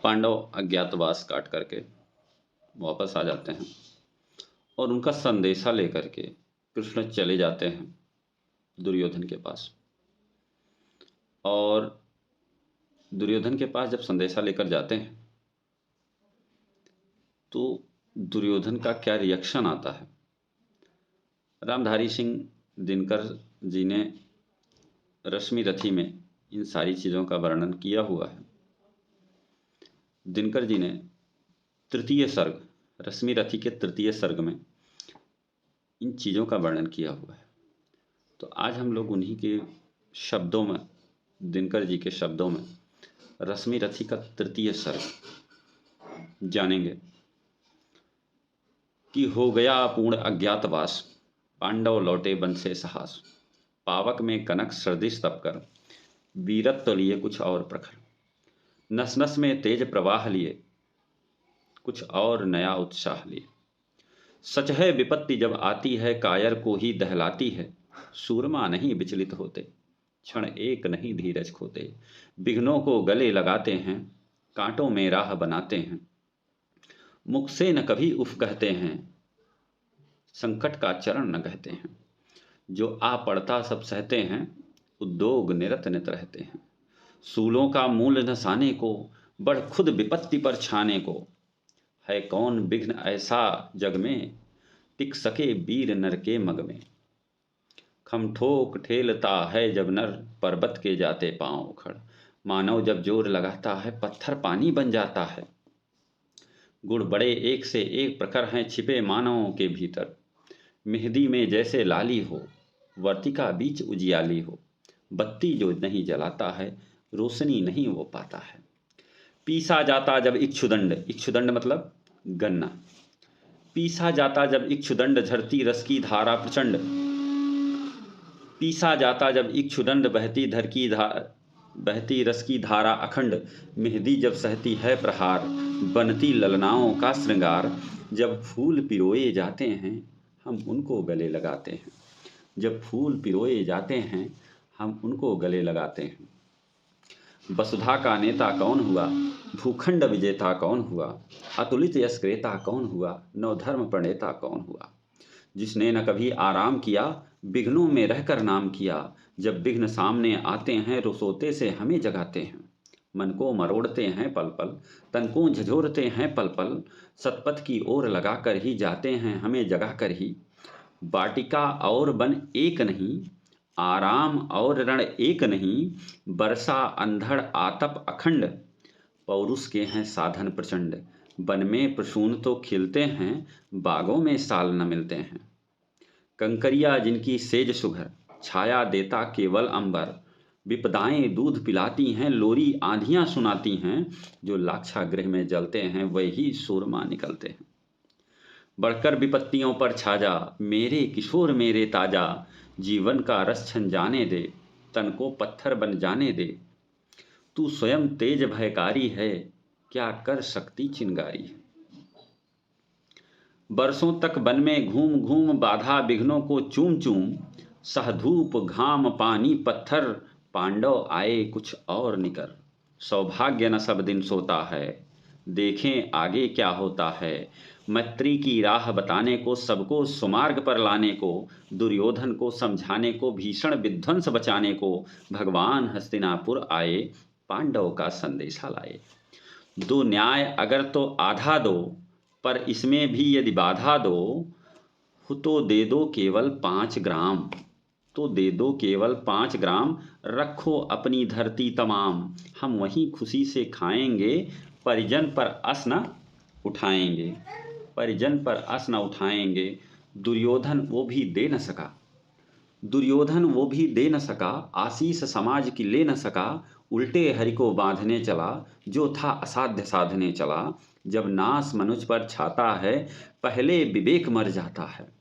पांडव अज्ञातवास काट करके वापस आ जाते हैं और उनका संदेशा लेकर के कृष्ण चले जाते हैं दुर्योधन के पास। और दुर्योधन के पास जब संदेशा लेकर जाते हैं तो दुर्योधन का क्या रिएक्शन आता है। रामधारी सिंह दिनकर जी ने रश्मि रथी में इन सारी चीज़ों का वर्णन किया हुआ है। दिनकर जी ने तृतीय सर्ग, रश्मि रथी के तृतीय सर्ग में इन चीज़ों का वर्णन किया हुआ है। तो आज हम लोग उन्हीं के शब्दों में, दिनकर जी के शब्दों में रश्मि रथी का तृतीय सर्ग जानेंगे कि हो गया पूर्ण अज्ञातवास, पांडव लौटे वन से साहस, पावक में कनक सर्दिश तप कर, वीरत्व लिए कुछ और प्रखर, नस नस में तेज प्रवाह लिए, कुछ और नया उत्साह लिए। सच है विपत्ति जब आती है, कायर को ही दहलाती है, सूरमा नहीं विचलित होते, क्षण एक नहीं धीरज खोते, विघ्नों को गले लगाते हैं, कांटों में राह बनाते हैं, मुख से न कभी उफ कहते हैं, संकट का चरण न कहते हैं, जो आ पड़ता सब सहते हैं, उद्योग निरत नित रहते हैं, सूलों का मूल नसाने को, बढ़ खुद विपत्ति पर छाने को, है कौन विघ्न ऐसा जग में, टिक सके वीर नर के मग में, खम ठोक ठेलता है जब नर, पर्वत के जाते पांव उखड़, मानव जब जोर लगाता है, पत्थर पानी बन जाता है, गुण बड़े एक से एक प्रखर हैं छिपे मानवों के भीतर, मेहंदी में जैसे लाली हो, वर्तिका बीच उजियाली हो, बत्ती जो नहीं जलाता है, रोशनी नहीं वो पाता है, पीसा जाता जब इक्षुदंड, इक्षुदंड मतलब गन्ना, पीसा जाता जब इक्षुदंड, झरती रस की धारा प्रचंड, पीसा जाता जब इक्षुदंड, बहती रस की धारा अखंड, मेहंदी जब सहती है प्रहार, बनती ललनाओं का श्रृंगार, जब फूल पिरोए जाते हैं हम उनको गले लगाते हैं, जब फूल पिरोए जाते हैं हम उनको गले लगाते हैं। वसुधा का नेता कौन हुआ, भूखंड विजेता कौन हुआ, अतुलित यश क्रेता कौन हुआ, नवधर्म प्रणेता कौन हुआ, जिसने न कभी आराम किया, विघ्नों में रहकर नाम किया, जब विघ्न सामने आते हैं रोसोते से हमें जगाते हैं, मन को मरोड़ते हैं पल पल, तन को झंझोरते हैं पल पल, सतपथ की ओर लगा कर ही जाते हैं हमें जगा कर ही, वाटिका और वन एक नहीं, आराम और रण एक नहीं, वर्षा अंधड़ आतप अखंड, पौरुष के हैं साधन प्रचंड, वन में प्रसून तो खिलते हैं, बागों में साल न मिलते हैं, कंकरिया जिनकी सेज सुघर, छाया देता केवल अंबर, विपदाएं दूध पिलाती हैं, लोरी आंधियां सुनाती हैं, जो लाक्षागृह में जलते हैं वही सूरमा निकलते हैं, बढ़कर विपत्तियों पर छा जा, मेरे किशोर मेरे ताजा, जीवन का रस छन जाने दे, तन को पत्थर बन जाने दे, तू स्वयं तेज भयकारी है, क्या कर सकती चिंगारी है, बरसों तक वन में घूम घूम बाधा विघ्नों को चूम चूम, सह धूप घाम पानी पत्थर, पांडव आए कुछ और निकर, सौभाग्य न सब दिन सोता है, देखें आगे क्या होता है, मैत्री की राह बताने को, सबको सुमार्ग पर लाने को, दुर्योधन को समझाने को, भीषण विध्वंस बचाने को, भगवान हस्तिनापुर आए, पांडव का संदेशा लाए, दो न्याय अगर तो आधा दो, पर इसमें भी यदि बाधा दो, तो दे दो केवल 5 ग्राम, तो दे दो केवल 5 ग्राम, रखो अपनी धरती तमाम, हम वहीं खुशी से खाएंगे, परिजन पर अस न उठाएंगे, परिजन पर अस न उठाएंगे, दुर्योधन वो भी दे न सका, दुर्योधन वो भी दे न सका, आशीष समाज की ले न सका, उल्टे हरि को बांधने चला, जो था असाध्य साधने चला, जब नाश मनुष्य पर छाता है, पहले विवेक मर जाता है,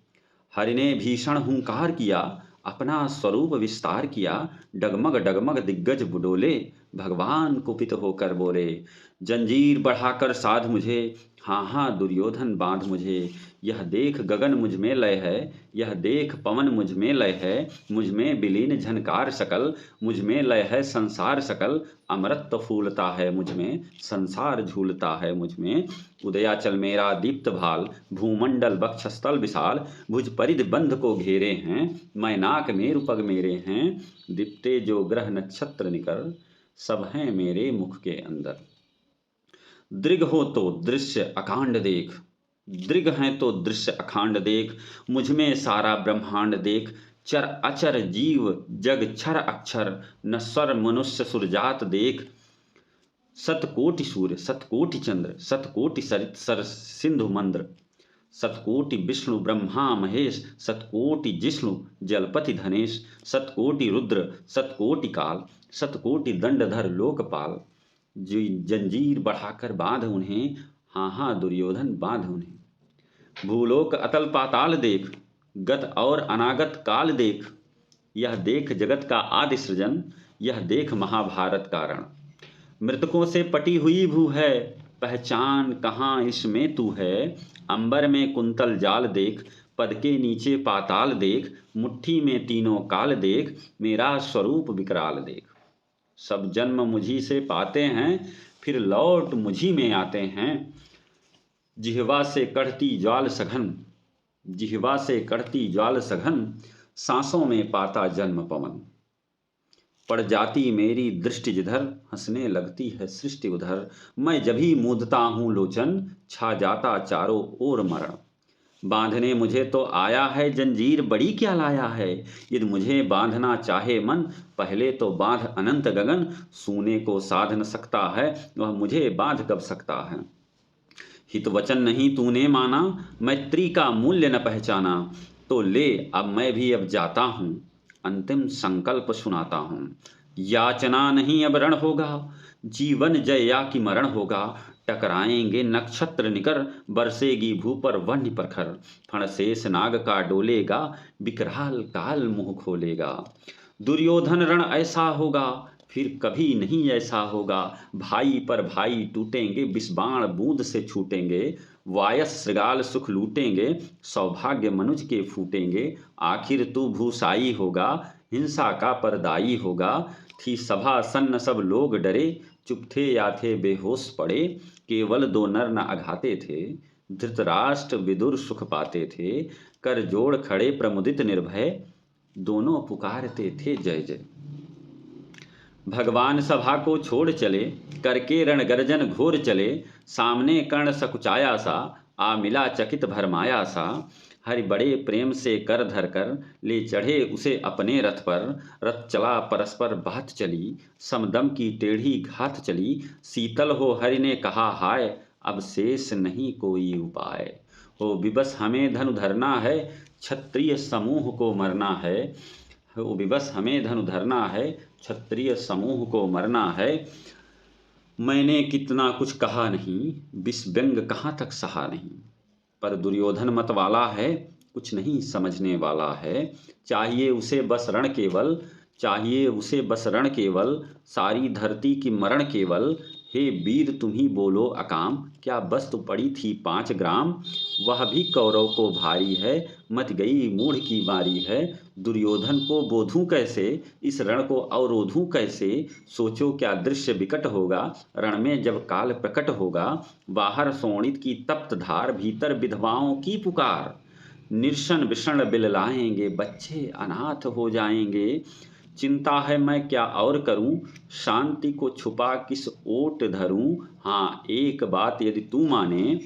हरि ने भीषण हुंकार किया, अपना स्वरूप विस्तार किया, डगमग डगमग दिग्गज बुडोले, भगवान कुपित होकर बोले, जंजीर बढ़ाकर साध मुझे, हाँ हाँ दुर्योधन बांध मुझे। यह देख गगन मुझ में लय है, यह देख पवन मुझ में लय है, मुझ में विलीन झनकार सकल, मुझ में लय है संसार सकल। अमृत फूलता है मुझ में, संसार झूलता है मुझ में। उदयाचल मेरा दीप्त भाल, भूमंडल वक्षस्थल विशाल। भुज परिध बंध को घेरे हैं, मैनाक मेरु पग मेरे हैं। दीप्ते जो ग्रह नक्षत्र निकर, सब हैं मेरे मुख के अंदर। दृग हो तो दृश्य अखांड देख, दृग हैं तो दृश्य अखांड देख। मुझ में सारा ब्रह्मांड देख, चर अचर जीव जग क्षर अक्षर, नश्वर मनुष्य सुरजात देख। सतकोटि सूर्य सतकोटि चंद्र, सतकोटि सरित सर सिंधु मंद्र। सतकोटि विष्णु ब्रह्मा महेश, सतकोटि जिष्णु जलपति धनेश। सतकोटि रुद्र सतकोटि काल, सतकोटि दंडधर लोकपाल। जी जंजीर बढ़ाकर बांध उन्हें, हाँ हाँ दुर्योधन बांध उन्हें। भूलोक अतल पाताल देख, गत और अनागत काल देख। यह देख जगत का आदि सृजन, यह देख महाभारत का रण। मृतकों से पटी हुई भू है, पहचान कहाँ इसमें तू है। अंबर में कुंतल जाल देख, पद के नीचे पाताल देख। मुट्ठी में तीनों काल देख, मेरा स्वरूप विकराल देख। सब जन्म मुझी से पाते हैं, फिर लौट मुझी में आते हैं। जिह्वा से कढ़ती ज्वाल सघन, जिह्वा से कढ़ती ज्वाल सघन। सांसों में पाता जन्म पवन। पड़ जाती मेरी दृष्टि जिधर, हंसने लगती है सृष्टि उधर। मैं जभी मूंदता हूँ लोचन, छा जाता चारों ओर मरण। बांधने मुझे तो आया है जंजीर, बड़ी क्या लाया है। यदि मुझे बांधना चाहे मन, पहले तो बांध अनंत गगन। सूने को साध न सकता है, वह मुझे बांध कब सकता है। हित वचन नहीं तूने माना, मैत्री का मूल्य न पहचाना। तो ले अब मैं भी अब जाता हूँ, अंतिम संकल्प सुनाता हूँ। याचना नहीं अब रण होगा, जीवन जया की मरण होगा। टकराएंगे नक्षत्र निकर, बरसेगी भू पर वन्य प्रखर। फण शेष नाग का डोलेगा, विकराल काल मुंह खोलेगा। दुर्योधन रण ऐसा होगा, फिर कभी नहीं ऐसा होगा। भाई पर भाई टूटेंगे, विषबाण बूंद से छूटेंगे। वायस श्रृगाल सुख लूटेंगे, सौभाग्य मनुज के फूटेंगे। आखिर तू भूसाई होगा, हिंसा का परदाई होगा। थी सभा सन्न सब लोग डरे, चुप थे या थे बेहोश पड़े। केवल दो नर न अघाते थे, धृतराष्ट्र विदुर सुख पाते थे। कर जोड़ खड़े प्रमुदित निर्भय, दोनों पुकारते थे जय जय। भगवान सभा को छोड़ चले, करके रण गर्जन घोर चले। सामने कर्ण सकुचाया सा, आ मिला चकित भरमाया सा। हरि बड़े प्रेम से कर धर कर, ले चढ़े उसे अपने रथ पर। रथ चला परस्पर बात चली, समदम की टेढ़ी घात चली। शीतल हो हरि ने कहा हाय, अब शेष नहीं कोई उपाय। हो विवश हमें धनु धरना है, क्षत्रिय समूह को मरना है। हो विवश हमें धनु धरना है, क्षत्रिय समूह को मरना है। मैंने कितना कुछ कहा नहीं, विष व्यंग कहाँ तक सहा नहीं। पर दुर्योधन मत वाला है, कुछ नहीं समझने वाला है। चाहिए उसे बस रण केवल, चाहिए उसे बस रण केवल। सारी धरती की मरण केवल। हे वीर तुम ही बोलो अकाम, क्या वस्तु पड़ी थी 5 ग्राम। वह भी कौरव को भारी है, मत गई मूढ़ की बारी है। दुर्योधन को बोधूं कैसे, इस रण को अवरोधूं कैसे। सोचो क्या दृश्य विकट होगा, रण में जब काल प्रकट होगा। बाहर शोणित की तप्त धार, भीतर विधवाओं की पुकार। निर्शन विषण बिललाएंगे, बच्चे अनाथ हो जाएंगे। चिंता है मैं क्या और करूं, शांति को छुपा किस ओट धरूं। हाँ एक बात यदि तू माने,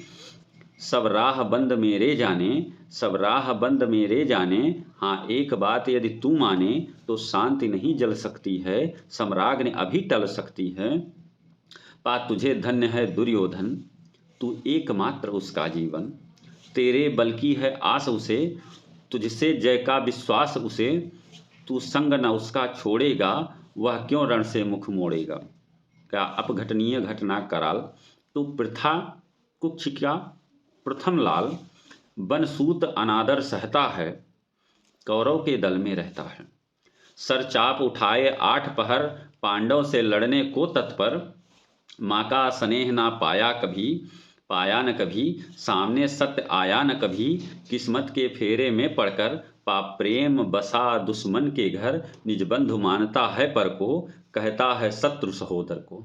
सब राह बंद मेरे जाने, सब राह बंद मेरे जाने। हाँ एक बात यदि तू माने, तो शांति नहीं जल सकती है, सम्राज्ञी अभी टल सकती है। पा तुझे धन्य है दुर्योधन, तू एकमात्र उसका जीवन। तेरे बल की है आस उसे, तुझसे जय का विश्वास उसे। तू संग न उसका छोड़ेगा, वह क्यों रण से मुख मोड़ेगा। क्या अपघटनीय घटना कराल, तू प्रथा कुक्षिका प्रथम लाल। बनसूत अनादर सहता है, कौरव के दल में रहता है। सर चाप उठाए 8 पहर, पांडव से लड़ने को तत्पर। माँ का स्नेह ना पाया कभी, पाया न कभी, सामने सत्य आया न कभी। किस्मत के फेरे में पड़कर, पाप प्रेम बसा दुश्मन के घर। निज बंधु मानता है पर को, कहता है शत्रु सहोदर को।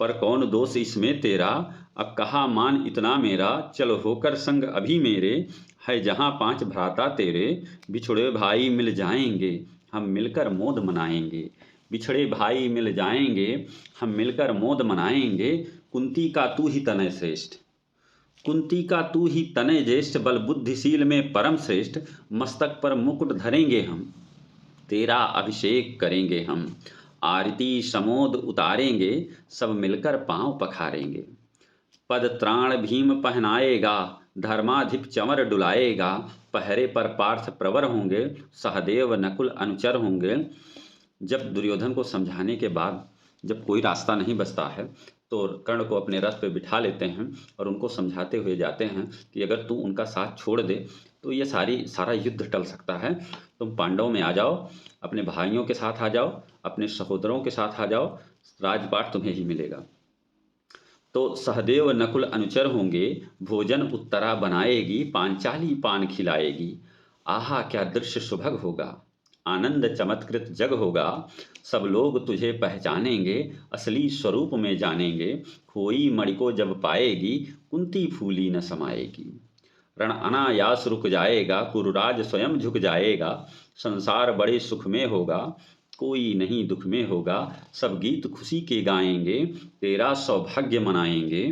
पर कौन दोष इसमें तेरा, अब कहाँ मान इतना मेरा। चल होकर संग अभी मेरे, है जहाँ 5 भ्राता तेरे। बिछड़े भाई मिल जाएंगे, हम मिलकर मोद मनाएंगे। बिछड़े भाई मिल जाएंगे, हम मिलकर मोद मनाएंगे। कुंती का तू ही तनय श्रेष्ठ, कुंती का तू ही तनय ज्येष्ठ। बल बुद्धिशील में परम श्रेष्ठ, मस्तक पर मुकुट धरेंगे हम, तेरा अभिषेक करेंगे हम। आरती समोद उतारेंगे, सब मिलकर पांव पखारेंगे। पद त्राण भीम पहनाएगा, धर्माधिप चंवर डुलाएगा। पहरे पर पार्थ प्रवर होंगे, सहदेव नकुल अनुचर होंगे। जब दुर्योधन को समझाने के बाद जब कोई रास्ता नहीं बचता है तो कर्ण को अपने रथ पे बिठा लेते हैं और उनको समझाते हुए जाते हैं कि अगर तू उनका साथ छोड़ दे तो ये सारा युद्ध टल सकता है। तुम पांडव में आ जाओ, अपने भाइयों के साथ आ जाओ, अपने सहोदरों के साथ आ जाओ, राजपाट तुम्हें ही मिलेगा। तो सहदेव नकुल अनुचर होंगे, भोजन उत्तरा बनाएगी। पांचाली पान खिलाएगी, आहा क्या दृश्य सुभग होगा। आनंद चमत्कृत जग होगा, सब लोग तुझे पहचानेंगे। असली स्वरूप में जानेंगे, खोई मणि को जब पाएगी। कुंती फूली न समाएगी, रण अनायास रुक जाएगा। कुरुराज स्वयं झुक जाएगा, संसार बड़े सुख में होगा। कोई नहीं दुख में होगा, सब गीत खुशी के गाएंगे। तेरा सौभाग्य मनाएंगे।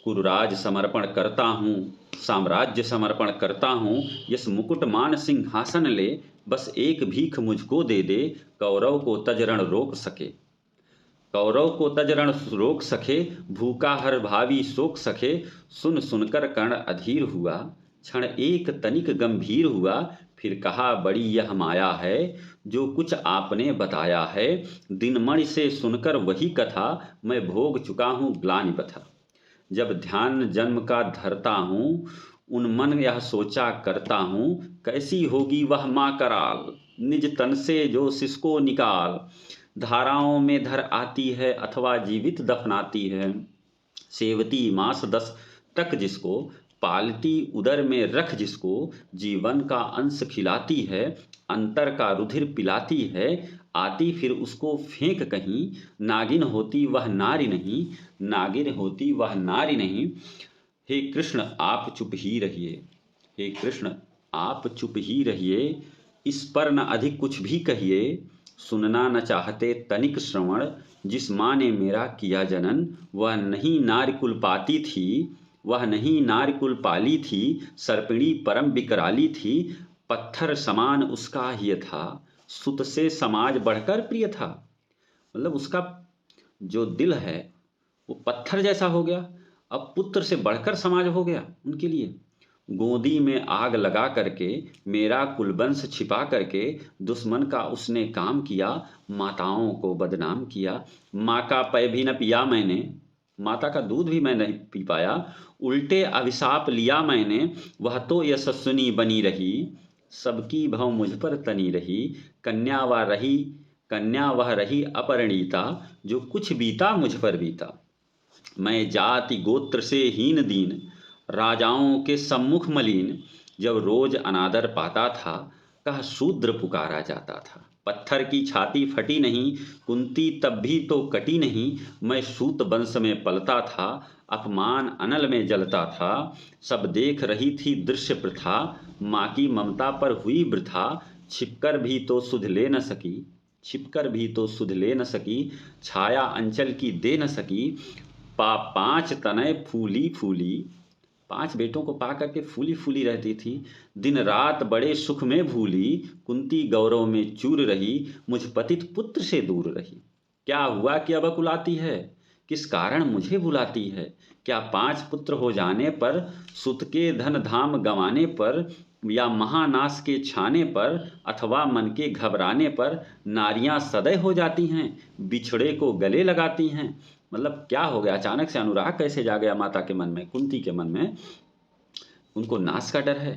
कुरुराज समर्पण करता हूँ, साम्राज्य समर्पण करता हूँ। यस मुकुट मान सिंहासन ले, बस एक भीख मुझको दे दे। कौरव को तजरण रोक सके, कौरव को तजरण रोक सके। भूखा हर भावी शोक सके। सुन सुनकर कर्ण अधीर हुआ, क्षण एक तनिक गंभीर हुआ। फिर कहा बड़ी यह माया है, जो कुछ आपने बताया है। दिनमणि से सुनकर वही कथा, मैं भोग चुका हूँ ग्लानि बथा। जब ध्यान जन्म का धरता हूँ, उन्मन यह सोचा करता हूँ। कैसी होगी वह माँ कराल, निज तन से जो सिसको निकाल। धाराओं में धर आती है, अथवा जीवित दफनाती है। सेवती मास 10 तक जिसको, पालती उदर में रख जिसको। जीवन का अंश खिलाती है, अंतर का रुधिर पिलाती है। आती फिर उसको फेंक कहीं, नागिन होती वह नारी नहीं, नागिन होती वह नारी नहीं। हे कृष्ण आप चुप ही रहिए, हे कृष्ण आप चुप ही रहिए। इस पर न अधिक कुछ भी कहिए, सुनना न चाहते तनिक श्रवण। जिस माँ ने मेरा किया जनन, वह नहीं नारी कुल पाती थी, वह नहीं नारी कुल पाली थी। सर्पिणी परम विकराली थी, पत्थर समान उसका हिय था। सुत से समाज बढ़कर प्रिय था। मतलब उसका जो दिल है वो पत्थर जैसा हो गया, अब पुत्र से बढ़कर समाज हो गया उनके लिए। गोदी में आग लगा करके, मेरा कुलवंश छिपा करके, दुश्मन का उसने काम किया। माताओं को बदनाम किया, माँ का पै भी न पिया मैंने, माता का दूध भी मैं नहीं पी पाया। उल्टे अभिशाप लिया मैंने, वह तो यशस्विनी बनी रही। सबकी भव मुझ पर तनी रही, कन्या वह रही अपरिणीता। जो कुछ बीता मुझ पर बीता, मैं जाति गोत्र से हीन दीन, राजाओं के सम्मुख मलिन। जब रोज अनादर पाता था, कह शूद्र पुकारा जाता था। पत्थर की छाती फटी नहीं, कुंती तब भी तो कटी नहीं। मैं सूत वंश में पलता था, अपमान अनल में जलता था। सब देख रही थी दृश्य प्रथा, माँ की ममता पर हुई वृथा। छिपकर भी तो सुध ले न सकी, छिपकर भी तो सुध ले न सकी। छाया अंचल की दे न सकी, 5 तनय फूली फूली। 5 बेटों को पा करके फूली फूली रहती थी। दिन रात बड़े सुख में भूली, कुंती गौरव में चूर रही। मुझ पतित पुत्र से दूर रही। क्या हुआ कि अब अकुलाती है, किस कारण मुझे बुलाती है। क्या 5 पुत्र हो जाने पर, सुत के धन धाम गंवाने पर, या महानाश के छाने पर, अथवा मन के घबराने पर नारियां सदै हो जाती हैं, बिछड़े को गले लगाती हैं। मतलब क्या हो गया, अचानक से अनुराग कैसे जा गया माता के मन में, कुंती के मन में। उनको नाश का डर है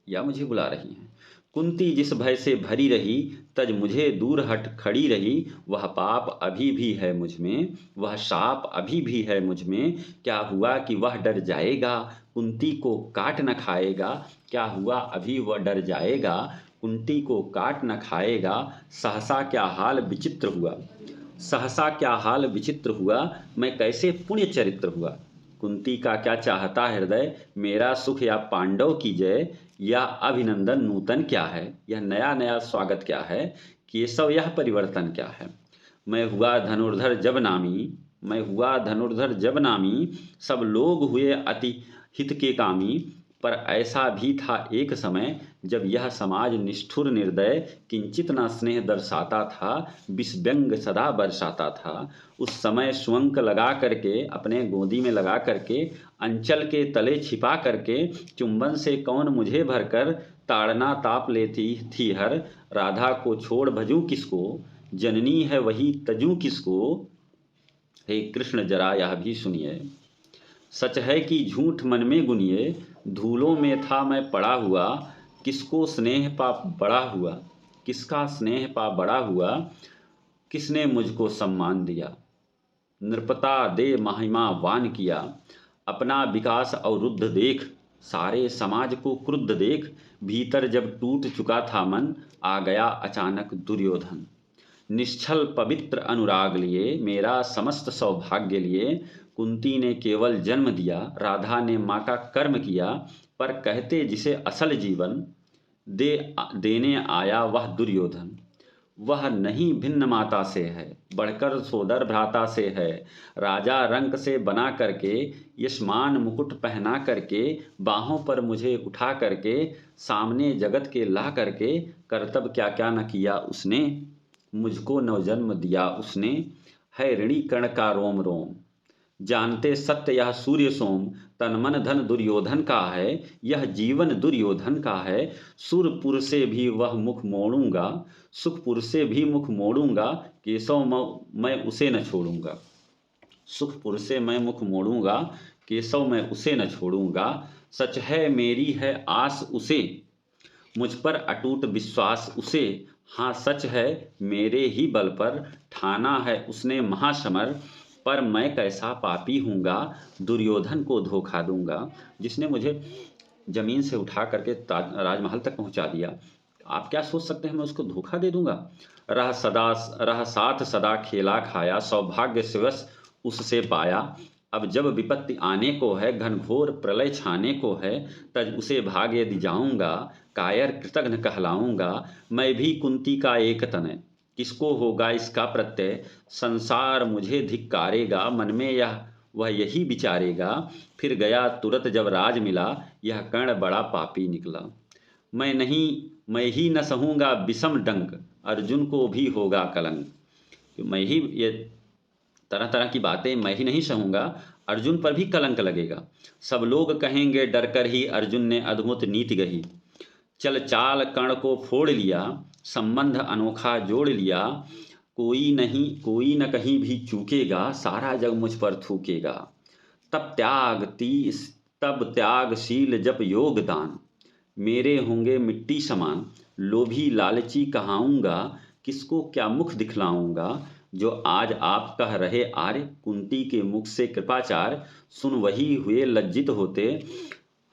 या मुझे बुला रही हैं। कुंती जिस भय से भरी रही, तज मुझे दूर हट खड़ी रही। वह पाप अभी भी है मुझ में, वह शाप अभी भी है मुझ में। क्या हुआ कि वह डर जाएगा, कुंती को काट न खाएगा। क्या हुआ अभी वह डर जाएगा, कुंती को काट न खाएगा। सहसा क्या हाल विचित्र हुआ, सहसा क्या हाल विचित्र हुआ। मैं कैसे पुण्य चरित्र हुआ। कुंती का क्या चाहता हृदय, मेरा सुख या पांडव की जय। या अभिनंदन नूतन क्या है, यह नया नया स्वागत क्या है। केशव यह परिवर्तन क्या है। मैं हुआ धनुर्धर जब नामी, मैं हुआ धनुर्धर जब नामी। सब लोग हुए अति हित के कामी। पर ऐसा भी था एक समय, जब यह समाज निष्ठुर निर्दय किंचित न स्नेह दर्शाता था, विषव्यंग सदा बरसाता था। उस समय सुअंक लगा करके, अपने गोदी में लगा करके, अंचल के तले छिपा करके, चुंबन से कौन मुझे भरकर ताड़ना ताप लेती थी हर। राधा को छोड़ भजूं किसको, जननी है वही तजूं किसको। हे कृष्ण जरा यह भी सुनिए, सच है कि झूठ मन में गुनिए। धूलों में था मैं पड़ा हुआ, किसको स्नेह पा बड़ा हुआ, किसका स्नेह पा बड़ा हुआ। किसने मुझको सम्मान दिया, नृपता दे महिमा वान किया। अपना विकास अवरुद्ध देख, सारे समाज को क्रुद्ध देख। भीतर जब टूट चुका था मन, आ गया अचानक दुर्योधन। निश्छल पवित्र अनुराग लिए, मेरा समस्त सौभाग्य लिए। कुंती ने केवल जन्म दिया, राधा ने माँ का कर्म किया। पर कहते जिसे असल जीवन देने आया वह दुर्योधन। वह नहीं भिन्न माता से है, बढ़कर सोदर भ्राता से है। राजा रंक से बना करके, यशमान मुकुट पहना करके, बाहों पर मुझे उठा करके, सामने जगत के ला करके, कर्तव्य क्या क्या न किया उसने। मुझको नवजन्म दिया उसने, है ऋणी कर्ण का रोम रोम। जानते सत्य यह सूर्य सोम, तन मन धन दुर्योधन का है। यह जीवन दुर्योधन का है। सुरपुर से भी वह मुख मोड़ूंगा, सुखपुर से भी मुख मोड़ूंगा। केशव मैं उसे न छोड़ूंगा, सुखपुर से मैं मुख मोड़ूंगा। केशव मैं उसे न छोड़ूंगा। सच है मेरी है आस उसे, मुझ पर अटूट विश्वास उसे। हाँ सच है मेरे ही बल पर, ठाना है उसने महासमर। पर मैं कैसा पापी हूँगा, दुर्योधन को धोखा दूंगा, जिसने मुझे जमीन से उठा करके राजमहल तक पहुंचा दिया। आप क्या सोच सकते हैं मैं उसको धोखा दे दूंगा। रह साथ सदा खेला खाया, सौभाग्य शिवस उससे पाया। अब जब विपत्ति आने को है, घनघोर प्रलय छाने को है, तज उसे भाग यदि जाऊंगा। कायर कृतघ्न कहलाऊंगा। मैं भी कुंती का एक तनय, किसको होगा इसका प्रत्यय। संसार मुझे धिक्कारेगा, मन में यह वह यही विचारेगा। फिर गया तुरत जब राज मिला, यह कर्ण बड़ा पापी निकला। मैं ही न सहूँगा विषम डंक, अर्जुन को भी होगा कलंक। मैं ही ये तरह तरह की बातें मैं ही नहीं सहूँगा, अर्जुन पर भी कलंक लगेगा। सब लोग कहेंगे डर कर ही, अर्जुन ने अद्भुत नीति गही। चल चाल कर्ण को फोड़ लिया, संबंध अनोखा जोड़ लिया। कोई न कहीं भी चूकेगा, सारा जग मुझ पर थूकेगा। तब त्यागशील जप योग दान, मेरे होंगे मिट्टी समान। लोभी लालची कहाऊंगा, किसको क्या मुख दिखलाऊंगा। जो आज आप कह रहे आर्य, कुंती के मुख से कृपाचार। सुन वही हुए लज्जित होते,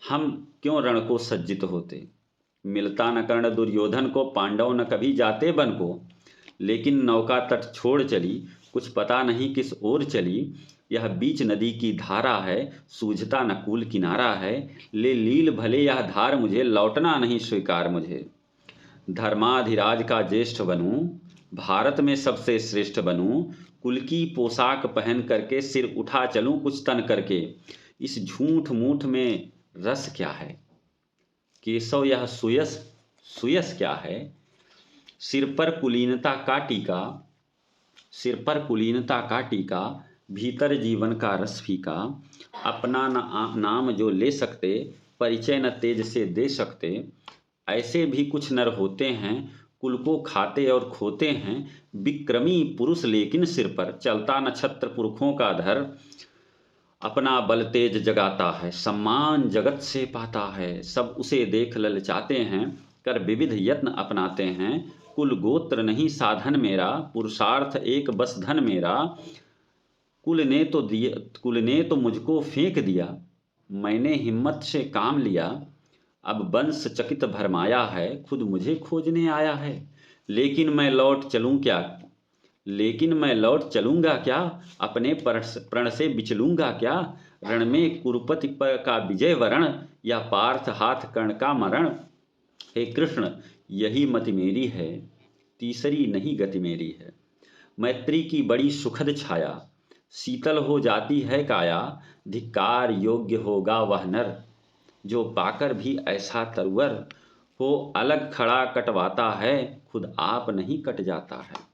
हम क्यों रण को सज्जित होते। मिलता न कर्ण दुर्योधन को, पांडव न कभी जाते बन को। लेकिन नौका तट छोड़ चली, कुछ पता नहीं किस ओर चली। यह बीच नदी की धारा है, सूझता न कूल किनारा है। ले लील भले यह धार मुझे, लौटना नहीं स्वीकार मुझे। धर्माधिराज का ज्येष्ठ बनूं, भारत में सबसे श्रेष्ठ बनूं। कुल की पोशाक पहन करके, सिर उठा चलूं कुछ तन करके। इस झूठ मूठ में रस क्या है, केशव यह सुयस क्या है। सिर पर कुलीनता का टीका, सिर पर कुलीनता का टीका। भीतर जीवन का रस फीका। अपना नाम जो ले सकते, परिचय न तेज से दे सकते। ऐसे भी कुछ नर होते हैं, कुल को खाते और खोते हैं। विक्रमी पुरुष लेकिन सिर पर, चलता नक्षत्र पुरखों का धर। अपना बल तेज जगाता है, सम्मान जगत से पाता है। सब उसे देख ललचाते हैं, कर विविध यत्न अपनाते हैं। कुल गोत्र नहीं साधन मेरा, पुरुषार्थ एक बस धन मेरा। कुल ने तो मुझको फेंक दिया, मैंने हिम्मत से काम लिया। अब वंश चकित भरमाया है, खुद मुझे खोजने आया है। लेकिन मैं लौट चलूं क्या, लेकिन मैं लौट चलूंगा क्या, अपने प्रण से बिचलूंगा क्या। रण में कुरुपति का विजय वरण, या पार्थ हाथ कर्ण का मरण। हे कृष्ण यही मति मेरी है, तीसरी नहीं गति मेरी है। मैत्री की बड़ी सुखद छाया, शीतल हो जाती है काया। धिक्कार योग्य होगा वह नर, जो पाकर भी ऐसा तरवर हो। अलग खड़ा कटवाता है, खुद आप नहीं कट जाता है।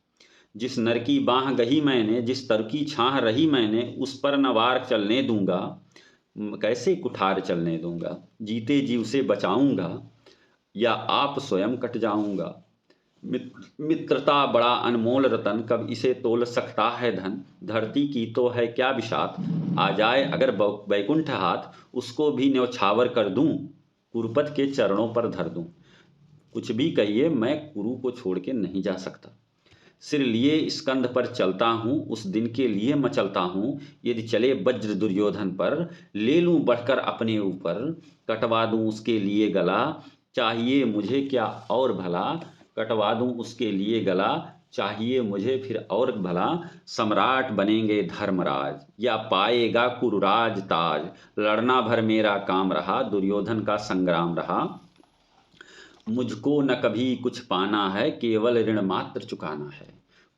जिस नर की बाँह गही मैंने, जिस तर की छाह रही मैंने, उस पर न वार चलने दूंगा, कैसे कुठार चलने दूंगा। जीते जी उसे बचाऊंगा, या आप स्वयं कट जाऊंगा। मित्रता बड़ा अनमोल रतन, कब इसे तोल सकता है धन। धरती की तो है क्या बिसात, आ जाए अगर बैकुंठ हाथ, उसको भी न्यौछावर कर दूं, कुरुपत के चरणों पर धर दूं। कुछ भी कहिए, मैं कुरु को छोड़ के नहीं जा सकता। सिर लिए स्कंध पर चलता हूँ, उस दिन के लिए मचलता हूँ। यदि चले वज्र दुर्योधन पर, ले लूं बढ़कर अपने ऊपर। कटवा दूं उसके लिए गला, चाहिए मुझे क्या और भला। कटवा दूं उसके लिए गला, चाहिए मुझे फिर और भला। सम्राट बनेंगे धर्मराज, या पाएगा कुरुराज ताज। लड़ना भर मेरा काम रहा, दुर्योधन का संग्राम रहा। मुझको न कभी कुछ पाना है, केवल ऋण मात्र चुकाना है।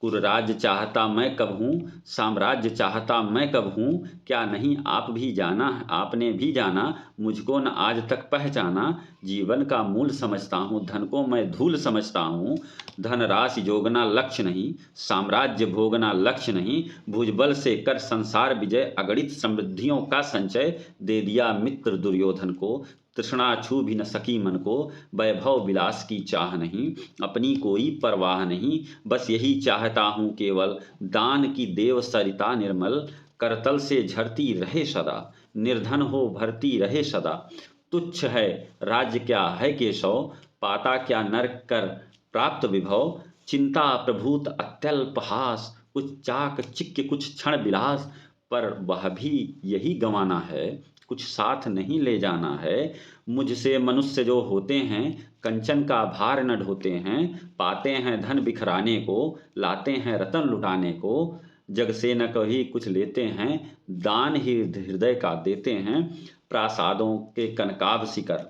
कुरुराज चाहता मैं कब हूँ, साम्राज्य चाहता मैं कब हूँ। क्या नहीं आप भी जाना, आपने भी जाना, मुझको न आज तक पहचाना। जीवन का मूल समझता हूँ, धन को मैं धूल समझता हूँ। धन राशि जोगना लक्ष्य नहीं, साम्राज्य भोगना लक्ष्य नहीं। भुजबल से कर संसार विजय, अगणित समृद्धियों का संचय। दे दिया मित्र दुर्योधन को, तृष्णा छू भी न सकी मन को। वैभव विलास की चाह नहीं, अपनी कोई परवाह नहीं। बस यही चाहता हूँ केवल, दान की देव सरिता निर्मल। करतल से झरती रहे सदा, निर्धन हो भरती रहे सदा। तुच्छ है राज्य क्या है केशव, पाता क्या नर कर प्राप्त विभव। चिंता प्रभूत अत्यल्प हास, कुछ चाक चिक्के कुछ क्षण विलास। पर वह भी यही गंवाना है, कुछ साथ नहीं ले जाना है। मुझसे मनुष्य जो होते हैं, कंचन का भार न ढोते हैं। पाते हैं धन बिखराने को, लाते हैं रतन लुटाने को। जग से न कभी कुछ लेते हैं, दान ही हृदय का देते हैं। प्रासादों के कनकाभ शिखर,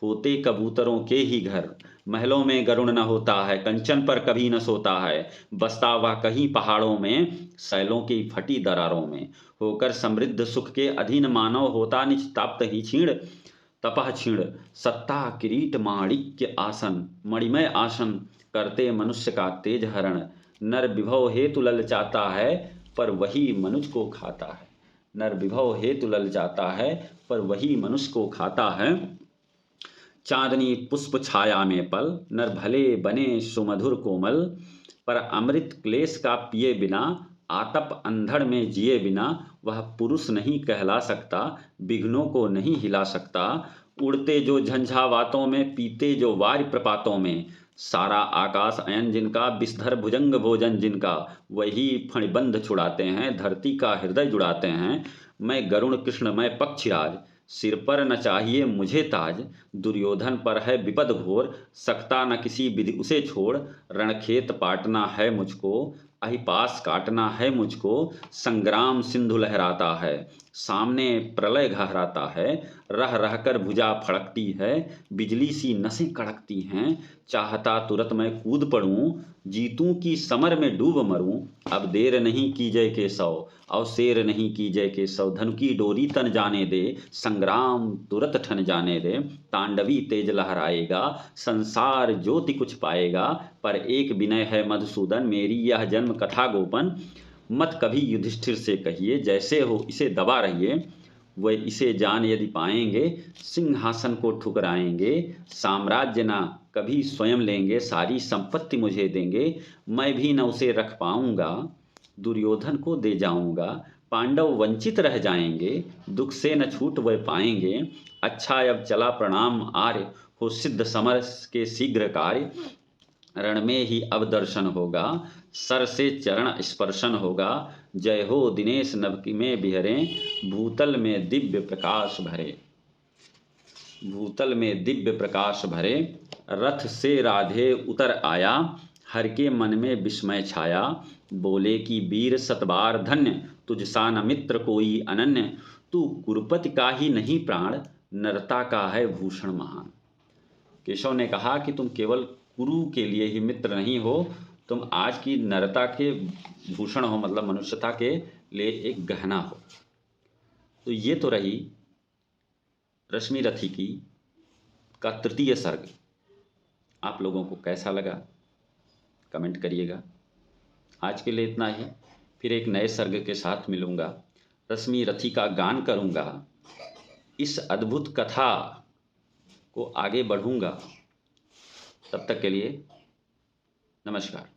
होते कबूतरों के ही घर। महलों में गरुड़ न होता है, कंचन पर कभी न सोता है। बसता वह कहीं पहाड़ों में, शैलों की फटी दरारों में। होकर समृद्ध सुख के अधीन मानव, होता निज ताप्त ही क्षीण। तपह क्षीण सत्ता किरीट माणिक्य आसन, मणिमय आसन करते मनुष्य का तेज हरण। नर विभव हेतु ललचाता है, पर वही मनुष्य को खाता है। नर विभव हेतु ललचाता है, पर वही मनुष्य को खाता है। चांदनी पुष्प छाया में पल, नर भले बने सुमधुर कोमल। पर अमृत क्लेश का पिए बिना, आतप अंधड़ में जिए बिना। वह पुरुष नहीं कहला सकता, विघ्नों को नहीं हिला सकता। उड़ते जो झंझावातों में, पीते जो वारि प्रपातों में। सारा आकाश अयन जिनका, विषधर भुजंग भोजन जिनका। वही फणिबंध छुड़ाते हैं, धरती का हृदय जुड़ाते हैं। मैं गरुण कृष्ण मैं पक्षीराज, सिर पर न चाहिए मुझे ताज। दुर्योधन पर है विपद घोर, सकता न किसी विधि उसे छोड़। रणखेत पाटना है मुझको, अहिपास काटना है मुझको। संग्राम सिंधु लहराता है, सामने प्रलय गहराता है। रह रहकर भुजा फड़कती है, बिजली सी नसें कड़कती हैं। चाहता तुरंत मैं कूद पड़ूं, जीतूं की समर में डूब मरूं। अब देर नहीं कीजय केशव, अवसेर नहीं कीजय केशव। धनु की डोरी तन जाने दे, संग्राम तुरत ठन जाने दे। तांडवी तेज लहराएगा, संसार ज्योति कुछ पाएगा। पर एक विनय है मधुसूदन, मेरी यह जन्म कथा गोपन। मत कभी युधिष्ठिर से कहिए, जैसे हो इसे दबा रहिए। वह इसे जान यदि पाएंगे, सिंहासन को ठुकराएंगे। साम्राज्य ना कभी स्वयं लेंगे, सारी संपत्ति मुझे देंगे। मैं भी न उसे रख पाऊंगा, दुर्योधन को दे जाऊंगा। पांडव वंचित रह जाएंगे, दुख से न छूट वह पाएंगे। अच्छा अब चला प्रणाम आर्य, हो सिद्ध समर के शीघ्र कार्य, रण में ही अब दर्शन होगा, सर से चरण स्पर्शन होगा। जय हो दिनेश नभ में बिहरें, भूतल में दिव्य प्रकाश भरे। भूतल में दिव्य प्रकाश भरे, रथ से राधे उतर आया, हर के मन में विस्मय छाया। बोले कि वीर सतबार धन्य, तुझ सा न मित्र कोई अनन्य। तू कुरुपति का ही नहीं प्राण, नरता का है भूषण महान। केशव ने कहा कि तुम केवल कुरु के लिए ही मित्र नहीं हो, तुम आज की नरता के भूषण हो, मतलब मनुष्यता के लिए एक गहना हो। तो ये तो रही रश्मि रथी की का तृतीय सर्ग। आप लोगों को कैसा लगा कमेंट करिएगा। आज के लिए इतना ही, फिर एक नए सर्ग के साथ मिलूंगा, रश्मि रथी का गान करूंगा, इस अद्भुत कथा को आगे बढ़ूंगा। तब तक के लिए नमस्कार।